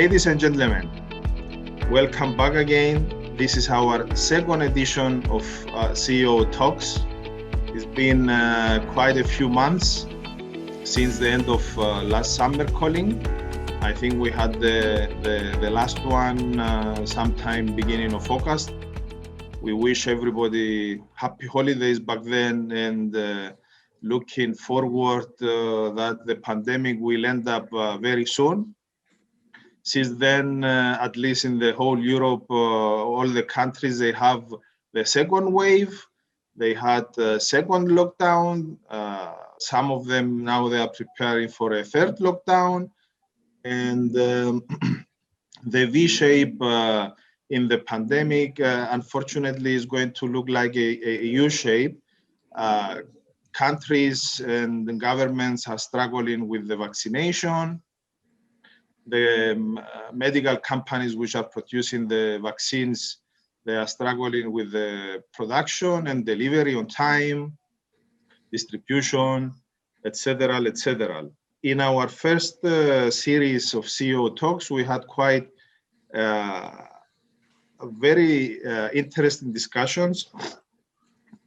Ladies and gentlemen, welcome back again. This is our second edition of CEO Talks. It's been quite a few months since the end of last summer calling. I think we had the last one sometime beginning of August. We wish everybody happy holidays back then, and looking forward that the pandemic will end up very soon. Since then, at least in the whole Europe, all the countries, they have the second wave. They had a second lockdown. Some of them now they are preparing for a third lockdown. And the V-shape in the pandemic, unfortunately, is going to look like a U-shape. Countries and the governments are struggling with the vaccination. The medical companies which are producing the vaccines, they are struggling with the production and delivery on time, distribution, etc., etc. In our first series of CEO Talks, we had quite very interesting discussions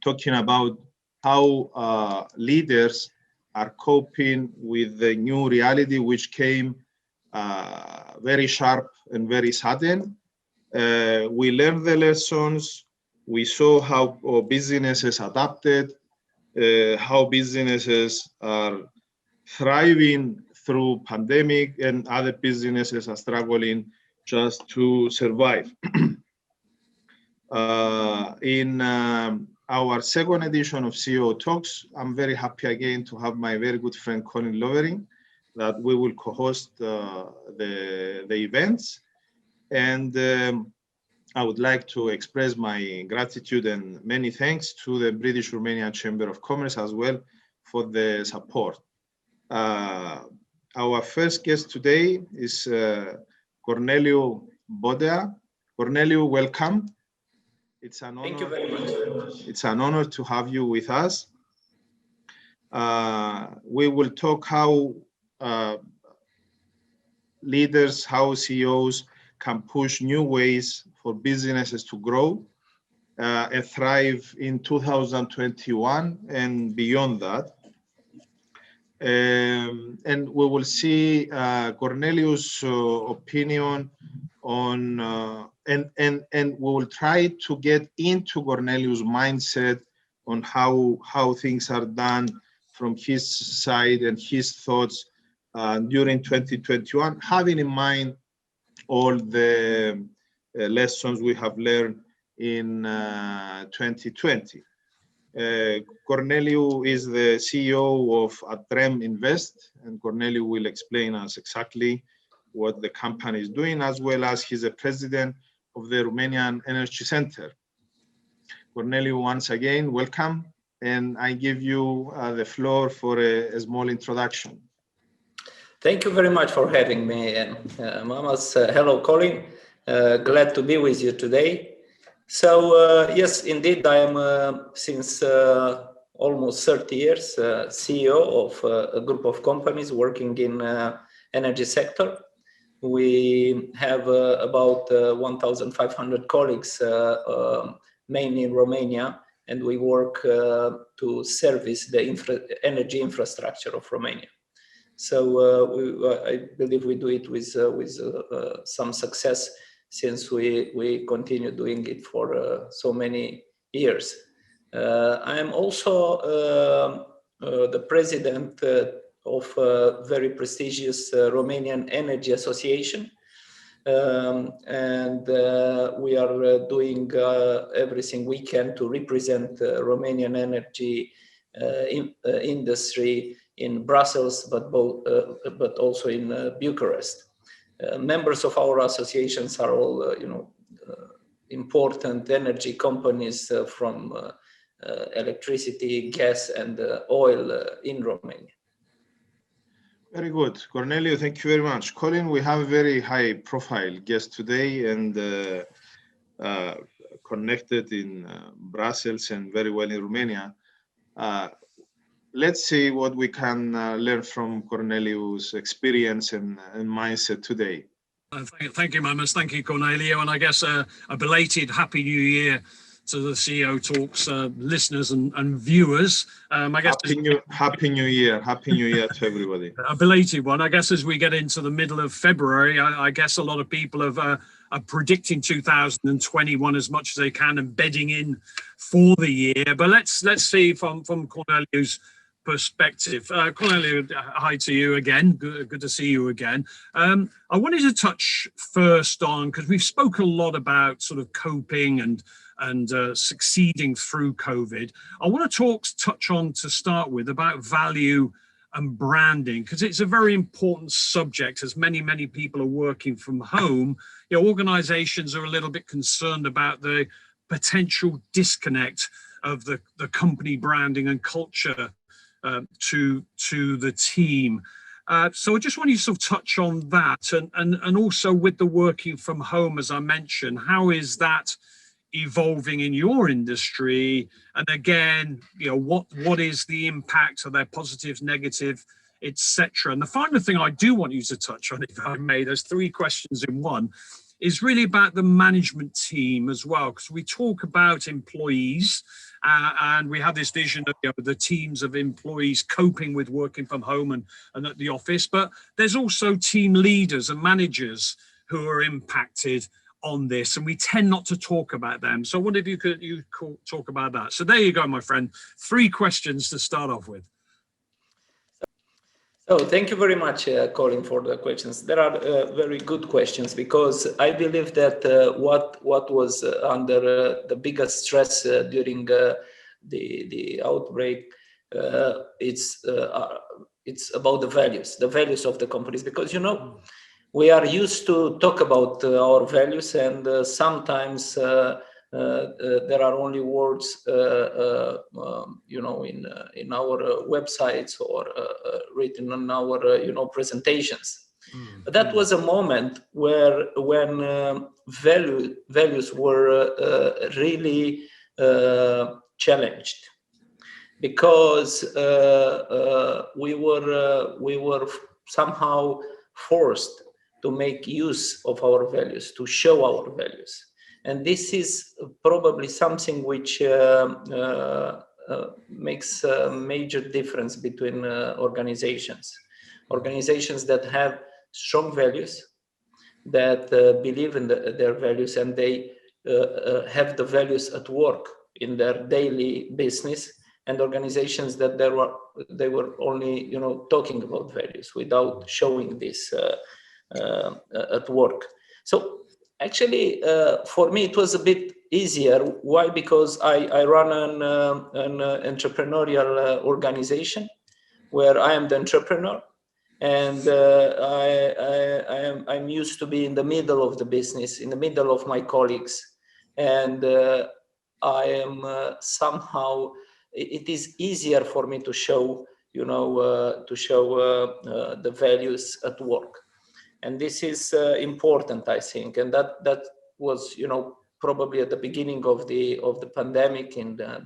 talking about how leaders are coping with the new reality which came very sharp and very sudden. We learned the lessons. We saw how businesses adapted, how businesses are thriving through pandemic, and other businesses are struggling just to survive. In our second edition of CEO Talks, I'm very happy again to have my very good friend Colin Lovering, that we will co-host the events. And I would like to express my gratitude and many thanks to the British Romanian Chamber of Commerce as well for the support. Our first guest today is Corneliu Bodea. Corneliu, welcome. It's an honor. Thank you very much. It's an honor to have you with us. We will talk how leaders, how CEOs can push new ways for businesses to grow and thrive in 2021 and beyond that. And we will see Corneliu's opinion on, and we will try to get into Corneliu's mindset on how things are done from his side and his thoughts during 2021, having in mind all the lessons we have learned in 2020. Corneliu is the CEO of Adrem Invest, and Corneliu will explain us exactly what the company is doing, as well as he's the president of the Romanian Energy Center. Corneliu, once again, welcome, and I give you the floor for a small introduction. Thank you very much for having me. And Mamas, hello, Colin. Glad to be with you today. So yes, indeed, I am since almost 30 years CEO of a group of companies working in energy sector. We have about 1,500 colleagues, mainly in Romania, and we work to service the energy infrastructure of Romania. So I believe we do it with some success, since we continue doing it for so many years. I am also the president of a very prestigious Romanian Energy Association. And we are doing everything we can to represent Romanian energy industry in Brussels, but also in Bucharest. Members of our associations are all, important energy companies from electricity, gas, and oil in Romania. Very good. Corneliu, thank you very much. Colin, we have a very high profile guest today, and connected in Brussels and very well in Romania. Let's see what we can learn from Corneliu's experience and mindset today. Thank you, Mamas. Thank you, Cornelio. And I guess a belated Happy New Year to the CEO Talks listeners and viewers. I guess Happy New Year to everybody. A belated one. I guess as we get into the middle of February, I guess a lot of people are predicting 2021 as much as they can and bedding in for the year. But let's see from Cornelio's perspective. Cornelio, hi to you again. Good to see you again. I wanted to touch first on, because we've spoken a lot about sort of coping and succeeding through COVID. I want to touch on to start with about value and branding, because it's a very important subject as many people are working from home. Organizations are a little bit concerned about the potential disconnect of the company branding and culture to the team. So I just want you to sort of touch on that, and also with the working from home, as I mentioned, how is that evolving in your industry? And again, what is the impact? Are there positives, negative, etc.? And the final thing I do want you to touch on, if I may, there's 3 questions in one, is really about the management team as well, because we talk about employees and we have this vision of the teams of employees coping with working from home and at the office, but there's also team leaders and managers who are impacted on this, and we tend not to talk about them. So I wonder if you could talk about that. So there you go, my friend. 3 questions to start off with. So thank you very much, Colin, for the questions. There are very good questions, because I believe that what was under the biggest stress during the outbreak, it's about the values of the companies, because we are used to talk about our values, and sometimes there are only words, in our websites or written on our, presentations. But that was a moment when values were really challenged, because we were somehow forced to make use of our values, to show our values. And this is probably something which makes a major difference between organizations. Organizations that have strong values, that believe in their values, and they have the values at work in their daily business, and organizations that they were only talking about values without showing this at work. So actually, for me, it was a bit easier. Why? Because I run an entrepreneurial organization where I am the entrepreneur, and I'm used to be in the middle of the business, in the middle of my colleagues, and I am somehow. It is easier for me to show, the values at work. And this is important, I think, and that was, probably at the beginning of the pandemic,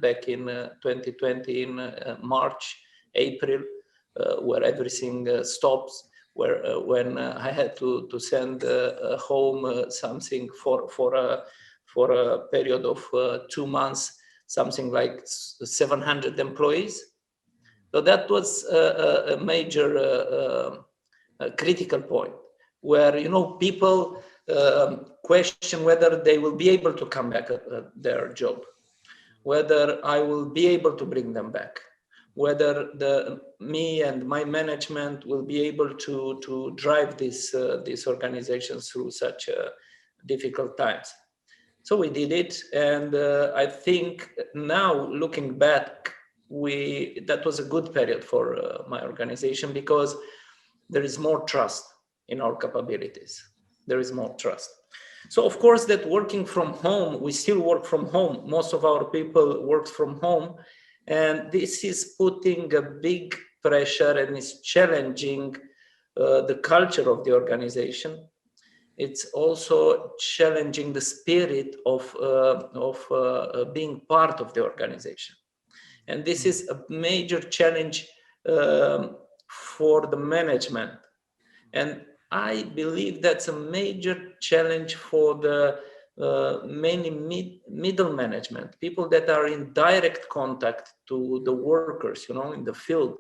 back in 2020, in March, April, where everything stops, when I had to send home something for a period of 2 months, something like 700 employees. So that was a major critical point, where people question whether they will be able to come back at their job, whether I will be able to bring them back, whether me and my management will be able to drive these organizations through such difficult times. So we did it, and I think now, looking back, that was a good period for my organization, because there is more trust in our capabilities. There is more trust. So of course, that working from home, we still work from home. Most of our people work from home, and this is putting a big pressure and is challenging the culture of the organization. It's also challenging the spirit of being part of the organization. And this is a major challenge for the management. And I believe that's a major challenge for the many middle management, people that are in direct contact to the workers, in the field,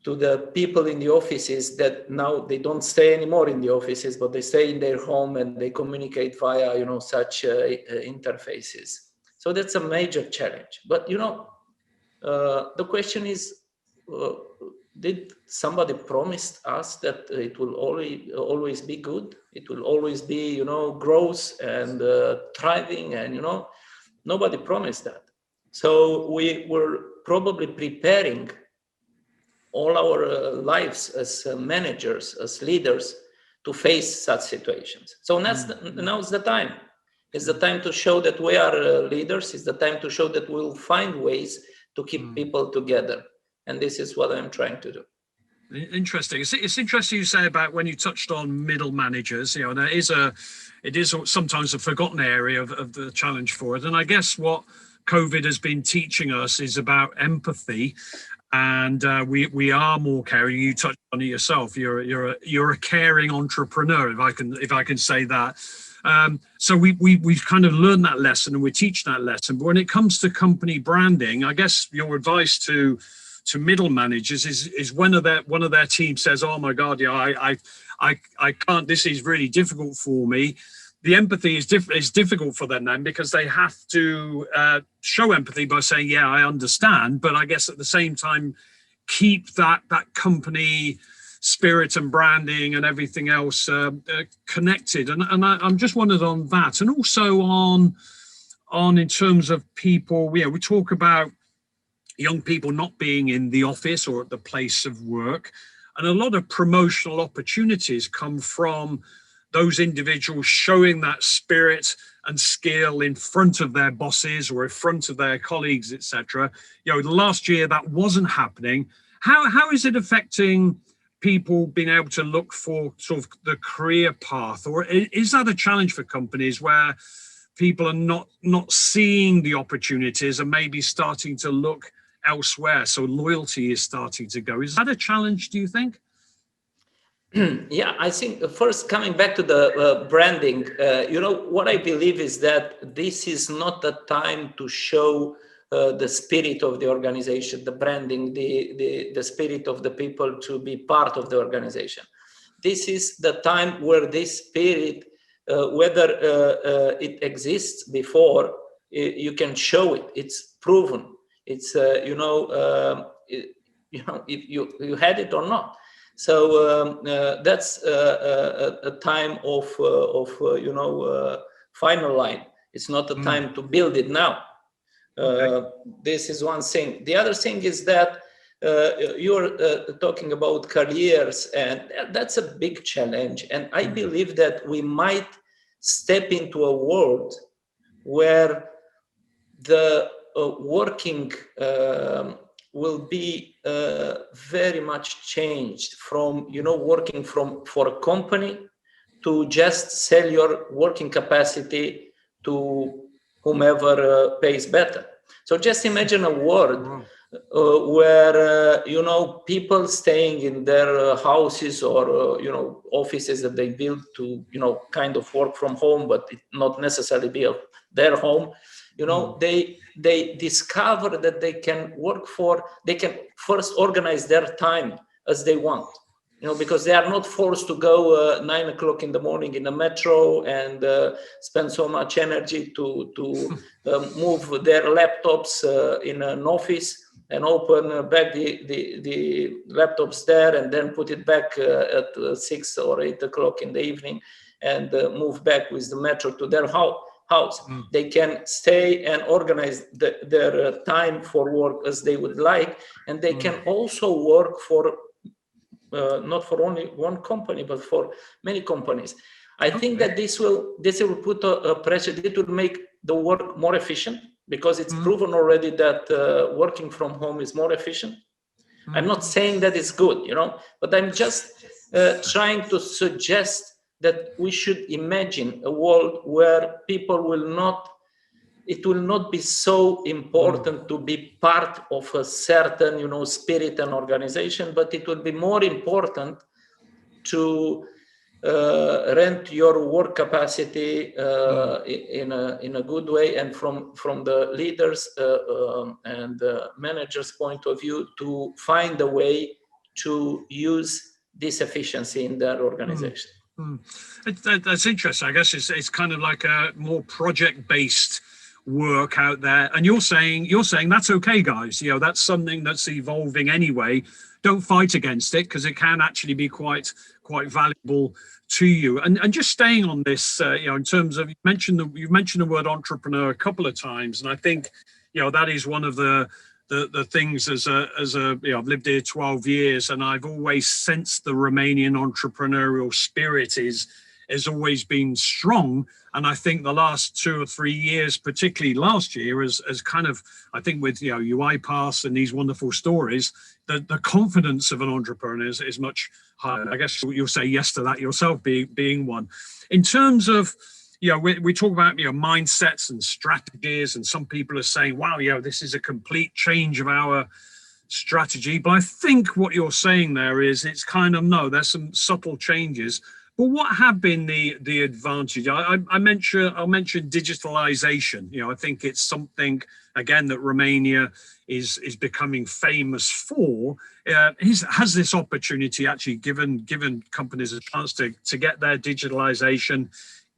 to the people in the offices that now they don't stay anymore in the offices, but they stay in their home and they communicate via, such interfaces. So that's a major challenge. But, the question is, did somebody promise us that it will always be good? It will always be, growth and thriving, and, nobody promised that. So we were probably preparing all our lives as managers, as leaders, to face such situations. So now's the time. It's the time to show that we are leaders. It's the time to show that we'll find ways to keep people together. And this is what I'm trying to do. Interesting. It's interesting you say about when you touched on middle managers, and it is sometimes a forgotten area of the challenge for it. And I guess what COVID has been teaching us is about empathy. And we are more caring. You touched on it yourself. You're a caring entrepreneur, if I can say that. So we've kind of learned that lesson, and we teach that lesson. But when it comes to company branding, I guess your advice to middle managers is one of their team says, "Oh my God, I can't. This is really difficult for me." The empathy is difficult for them then, because they have to show empathy by saying, "Yeah, I understand," but I guess at the same time keep that company spirit and branding and everything else connected. And I'm just wondered on that, and also on in terms of people. We talk about young people not being in the office or at the place of work, and a lot of promotional opportunities come from those individuals showing that spirit and skill in front of their bosses or in front of their colleagues, etc. Last year that wasn't happening. How is it affecting people being able to look for sort of the career path, or is that a challenge for companies where people are not seeing the opportunities and maybe starting to look elsewhere? So loyalty is starting to go. Is that a challenge, do you think? Yeah, I think first, coming back to the branding, what I believe is that this is not the time to show the spirit of the organization, the branding, the spirit of the people to be part of the organization. This is the time where this spirit, whether it exists before, you can show it. It's proven. It's if you had it or not. So that's a time of final line. It's not a time to build it now. This is one thing. The other thing is that you're talking about careers, and that's a big challenge. And I believe that we might step into a world where the working will be very much changed from, working for a company to just sell your working capacity to whomever pays better. So just imagine a world where, people staying in their houses or, offices that they build to, kind of work from home, but it not necessarily be their home. They discover that they can they can first organize their time as they want, because they are not forced to go 9 o'clock in the morning in the metro and spend so much energy to move their laptops in an office and open back the laptops there and then put it back at 6 or 8 o'clock in the evening and move back with the metro to their house. They can stay and organize their time for work as they would like, and they can also work for not for only one company but for many companies. I think that this will put a pressure. It will make the work more efficient, because it's proven already that working from home is more efficient. I'm not saying that it's good, but I'm just trying to suggest that we should imagine a world where people it will not be so important to be part of a certain, spirit and organization, but it will be more important to rent your work capacity in a good way, and from the leaders and managers' point of view, to find a way to use this efficiency in their organization. That's interesting. I guess it's kind of like a more project-based work out there, and you're saying that's okay, guys. That's something that's evolving anyway. Don't fight against it, because it can actually be quite valuable to you. And just staying on this, in terms of, you've mentioned the word entrepreneur a couple of times, and I think that is one of the things as a I've lived here 12 years, and I've always sensed the Romanian entrepreneurial spirit has always been strong. And I think the last 2 or 3 years, particularly last year, as kind of, I think with UiPath and these wonderful stories, the confidence of an entrepreneur is much higher. I guess you'll say yes to that yourself, being one. In terms of, we talk about mindsets and strategies, and some people are saying, wow, this is a complete change of our strategy. But I think what you're saying there is, it's kind of, no, there's some subtle changes. But what have been the advantage? I'll mention digitalization. I think it's something, again, that Romania is becoming famous for. Has this opportunity actually given companies a chance to get their digitalization,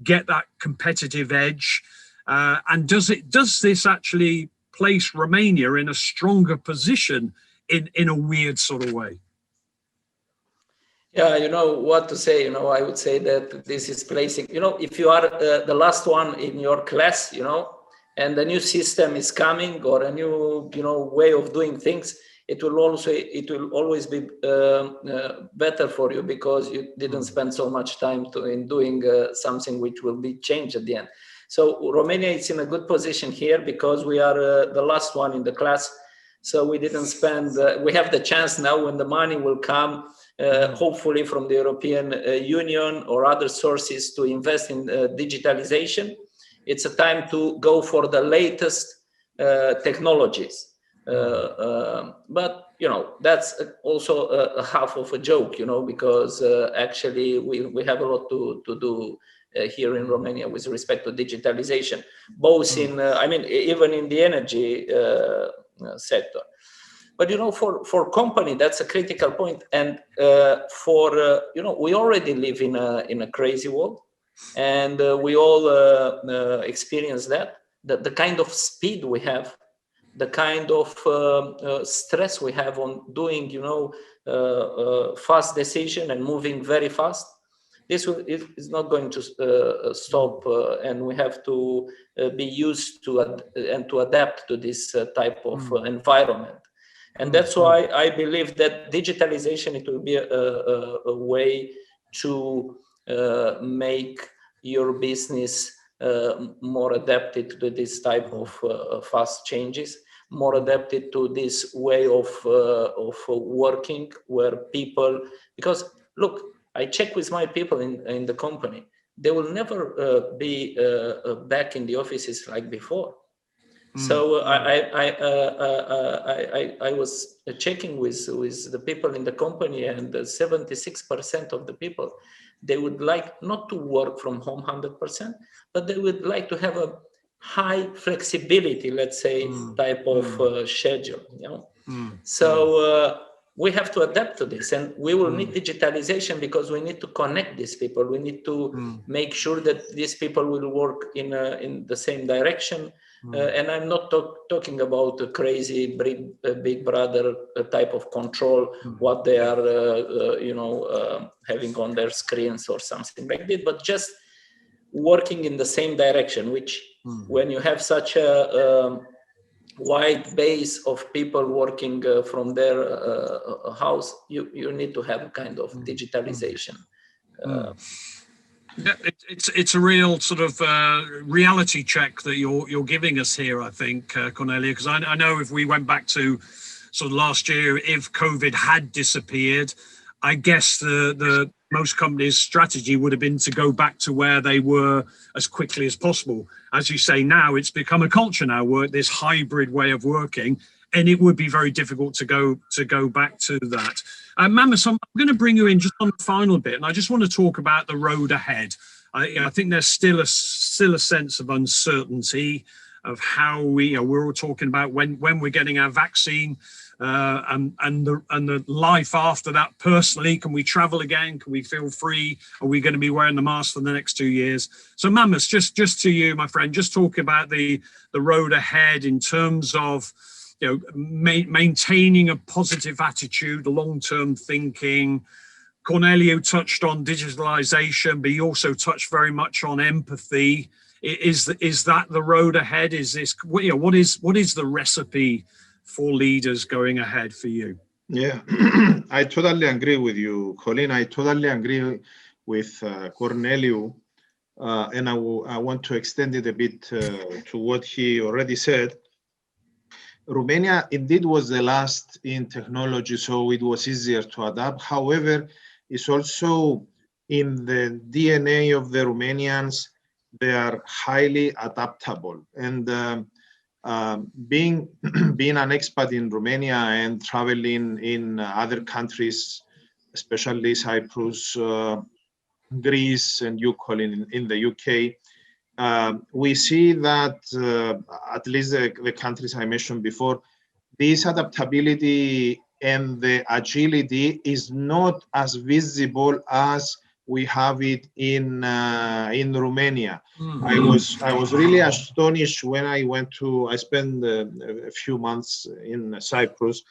get that competitive edge, and does this actually place Romania in a stronger position in a weird sort of way? Yeah, what to say. I would say that this is placing, if you are the last one in your class, and a new system is coming, or a new, way of doing things, it will always be better for you, because you didn't spend so much time in doing something which will be changed at the end. So Romania is in a good position here, because we are the last one in the class. So we didn't spend, we have the chance now, when the money will come, hopefully from the European Union or other sources, to invest in digitalization. It's a time to go for the latest technologies. But, that's also a half of a joke, because actually we have a lot to do here in Romania with respect to digitalization, both in, even in the energy sector. But, for company, that's a critical point. And we already live in a crazy world, and we all experience that. The kind of speed we have, the kind of stress we have on doing, fast decision and moving very fast. This is not going to stop, and we have to be used to and to adapt to this type of environment. And that's why I believe that digitalization, it will be a way to make your business more adapted to this type of fast changes, more adapted to this way of working, where people, because look, I check with my people in the company, they will never be back in the offices like before. So I was checking with the people in the company, and 76% of the people, they would like not to work from home 100%, but they would like to have a high flexibility, let's say, type of schedule. So we have to adapt to this, and we will need digitalization, because we need to connect these people. We need to make sure that these people will work in the same direction. And I'm not talking about a crazy big brother type of control, what they are, having on their screens or something like that, but just working in the same direction, which when you have such a wide base of people working from their house, you need to have a kind of digitalization. Yeah, it's a real sort of reality check that you're giving us here, I think, Cornelia, because I know if we went back to sort of last year, if COVID had disappeared, I guess the most companies' strategy would have been to go back to where they were as quickly as possible. As you say, now it's become a culture now, this hybrid way of working, and it would be very difficult to go back to that. Mamas, I'm going to bring you in just on the final bit, and I just want to talk about the road ahead. I think there's still a sense of uncertainty of how we're all talking about when we're getting our vaccine, and the life after that. Personally, can we travel again? Can we feel free? Are we going to be wearing the mask for the next 2 years? So, Mamas, just to you, my friend, just talk about the road ahead in terms of maintaining a positive attitude, long-term thinking. Cornelio touched on digitalization, but he also touched very much on empathy. Is that the road ahead? Is this what is the recipe for leaders going ahead for you? Yeah, I totally agree with you, Colin. I totally agree with Cornelio, and I want to extend it a bit to what he already said. Romania indeed was the last in technology, so it was easier to adapt. However, it's also in the DNA of the Romanians. They are highly adaptable, and being an expat in Romania and traveling in other countries, especially Cyprus, Greece, and you, Colin, in the UK, we see that at least the countries I mentioned before, this adaptability and the agility is not as visible as we have it in Romania. Mm-hmm. I was really astonished when I spent a few months in Cyprus.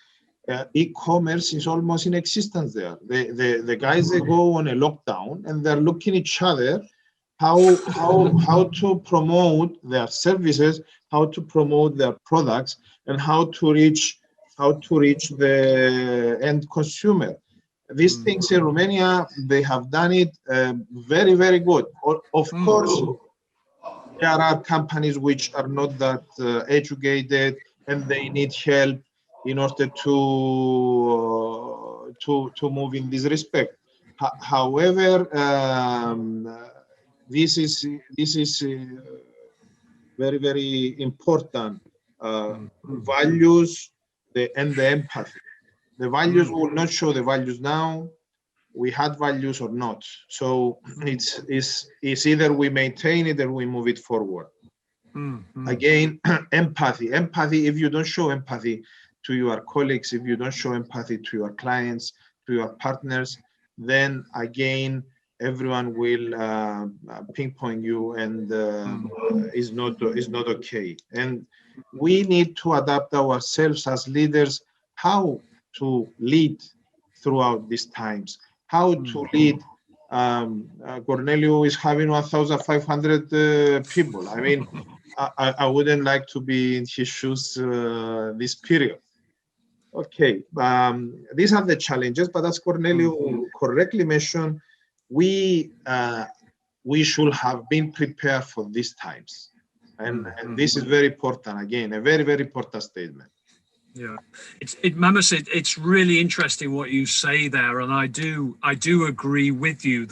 E-commerce is almost in existence there. The guys, they go on a lockdown and they're looking at each other how to promote their services, how to promote their products, and how to reach the end consumer. These things in Romania, they have done it very, very good. Of course, there are companies which are not that educated and they need help in order to move in this respect. However, this is very, very important. Values and the empathy. The values will not show the values now. We had values or not. So it's either we maintain it or we move it forward. Again, empathy. Empathy, if you don't show empathy to your colleagues, if you don't show empathy to your clients, to your partners, then again, everyone will pinpoint you, and is not okay. And we need to adapt ourselves as leaders, how to lead throughout these times, how to lead. Cornelio is having 1,500 people. I mean, I wouldn't like to be in his shoes this period. Okay, these are the challenges, but as Cornelio correctly mentioned, we should have been prepared for these times, and this is very important. Again, a very, very important statement. Yeah, Mamas, it's really interesting what you say there, and I do agree with you.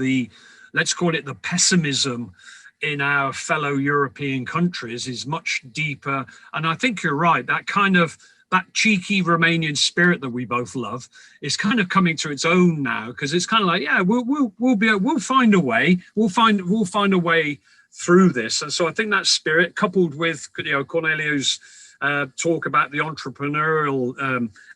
Let's call it the pessimism in our fellow European countries is much deeper, and I think you're right. That cheeky Romanian spirit that we both love is kind of coming to its own now, because it's kind of like, yeah, we'll find a way. We'll find a way through this. And so I think that spirit, coupled with Cornelio's talk about the entrepreneurial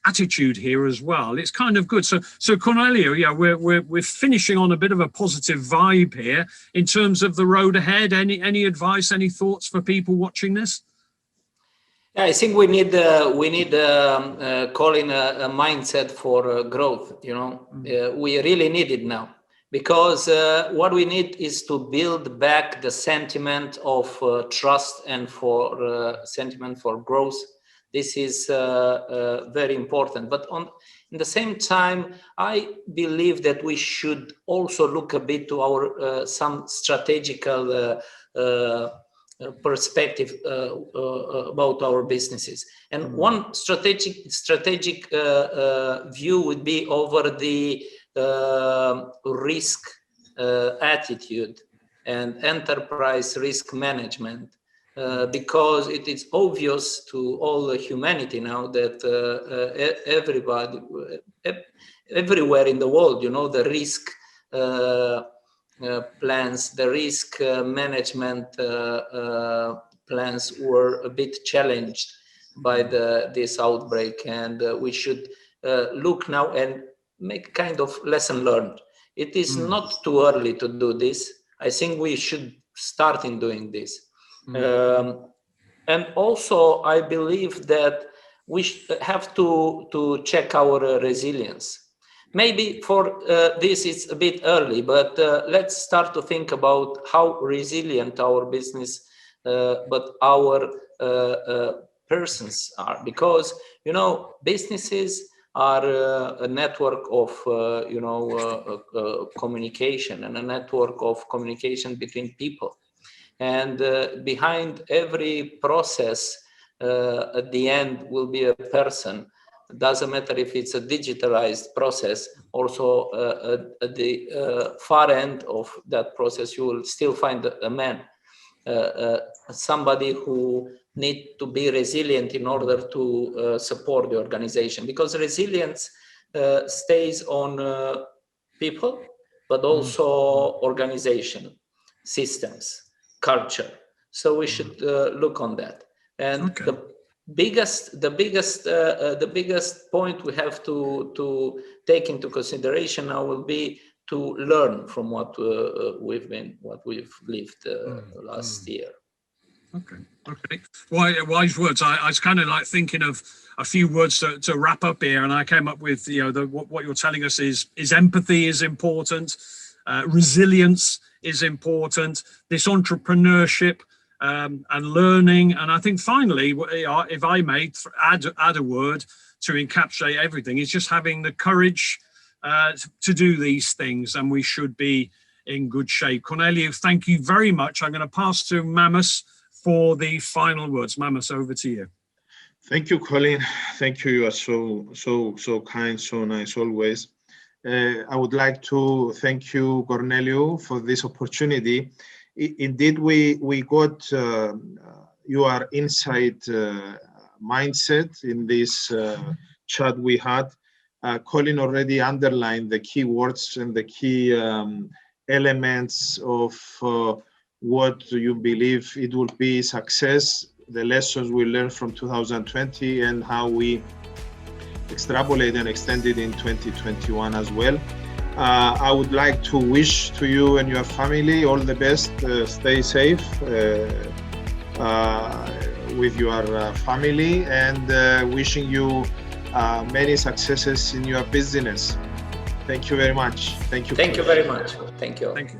attitude here as well, it's kind of good. So Cornelio, yeah, we're finishing on a bit of a positive vibe here in terms of the road ahead. Any advice, any thoughts for people watching this? Yeah, I think we need calling a mindset for growth. We really need it now, because what we need is to build back the sentiment of trust and for sentiment for growth. This is very important. But in the same time, I believe that we should also look a bit to our some strategical perspective about our businesses. And one strategic view would be over the risk attitude and enterprise risk management, because it is obvious to all humanity now that everywhere in the world, the risk plans, the risk management plans were a bit challenged by this outbreak, and we should look now and make kind of lesson learned. It is not too early to do this. I think we should start in doing this. And also, I believe that we have to check our resilience. Maybe for this it's a bit early, but let's start to think about how resilient our business, but our persons are. Because, businesses are a network of, communication, and a network of communication between people. And behind every process, at the end will be a person. It doesn't matter if it's a digitalized process. Also, at the far end of that process, you will still find a man, somebody who needs to be resilient in order to support the organization. Because resilience stays on people, but also organization, systems, culture. So we should look on that. And the biggest point we have to take into consideration now will be to learn from what we've lived last year. Okay. Wise words. I was kind of like thinking of a few words to wrap up here, and I came up with what you're telling us is empathy is important, resilience is important, this entrepreneurship and learning, and I think finally, if I may add a word to encapsulate everything, is just having the courage to do these things, and we should be in good shape. Corneliu, thank you very much. I'm going to pass to Mamas for the final words. Mamas, over to you. Thank you, Colin. Thank you. You are so kind, so nice always. I would like to thank you, Corneliu, for this opportunity. Indeed, we got your inside mindset in this chat we had. Colin already underlined the key words and the key elements of what you believe it will be success, the lessons we learned from 2020, and how we extrapolate and extend it in 2021 as well. I would like to wish to you and your family all the best. Stay safe with your family, and wishing you many successes in your business. Thank you very much. Thank you very much. Thank you. Thank you.